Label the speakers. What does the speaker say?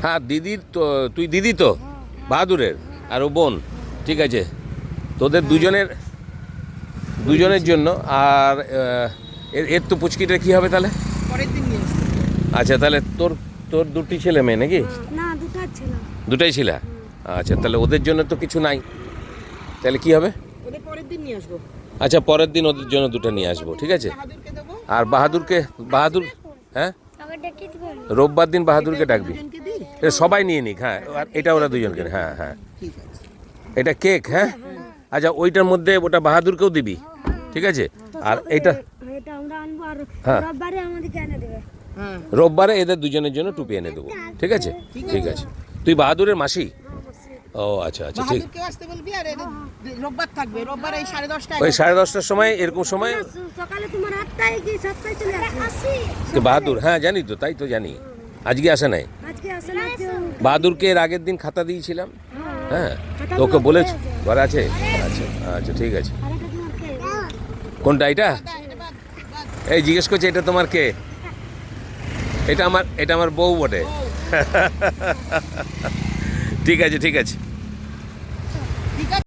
Speaker 1: হ্যাঁ দিদির তো, তুই দিদি তো বাহাদুরের, আর ও বোন। ঠিক আছে, তোদের দুজনের জন্য। আর এর তো পুচকিটা কী হবে তাহলে?
Speaker 2: পরের দিন নিয়ে আসবো।
Speaker 1: আচ্ছা, তাহলে তোর তোর দুটি ছেলে মেয়ে নাকি?
Speaker 3: না, দুটো ছিল।
Speaker 1: দুটাই ছিল? আচ্ছা, তাহলে ওদের জন্য তো কিছু নাই, তাহলে কি হবে?
Speaker 2: ওদের পরের দিন নিয়ে আসবো।
Speaker 1: আচ্ছা, পরের দিন ওদের জন্য দুটো নিয়ে আসবো, ঠিক আছে।
Speaker 2: বাহাদুরকে দেবো।
Speaker 1: আর বাহাদুর, হ্যাঁ
Speaker 3: আবার ডেকে দিবেন?
Speaker 1: রোববার দিন বাহাদুরকে ডাকবি।
Speaker 2: দুজনকে দিই।
Speaker 1: এটা সবাই নিয়ে নিক, হ্যাঁ। আর এটা ওরা দুজনকে, হ্যাঁ হ্যাঁ।
Speaker 2: ঠিক আছে।
Speaker 1: এটা কেক, হ্যাঁ। আচ্ছা, ওইটার মধ্যে ওটা বাহাদুরকেও দিবি, ঠিক আছে। আর এইটা
Speaker 3: এটা আমরা আনবো, আর
Speaker 1: হ্যাঁ।
Speaker 3: রোববারে আমাদেরকে এনে দেবে।
Speaker 2: হ্যাঁ।
Speaker 1: রোববারে এদের দুজনের জন্য টুপি এনে দেবো, ঠিক আছে। ঠিক আছে, তুই বাহাদুরের মাসি? ও আচ্ছা আচ্ছা, ঠিক।
Speaker 2: বাহাদুরকে আসতে বলবি, আর এদের রোববার থাকবে। রোববার এই 10:30টায়।
Speaker 1: ওই 10:30টার সময়, এরকম সময়
Speaker 3: সকালে তোমার 8টায় কি 7টায় চলে আসে?
Speaker 1: তো বাহাদুর, হ্যাঁ জানি তো, তাই তো জানি। আজকে আসে নাই
Speaker 3: আজকে আসে না কেউ।
Speaker 1: বাহাদুরকে, এর আগের দিন খাতা দিয়েছিলাম, হ্যাঁ। তো ওকে বলেছ ঘরে আছে? আচ্ছা আচ্ছা, ঠিক আছে।
Speaker 3: আর এটা তোমার কে?
Speaker 1: কোনটা এটা? এই জিজ্ঞেস করছে এটা তোমার কে? এটা আমার বউ বটে। ঠিক আছে, ঠিক আছে।
Speaker 2: ঠিক আছে।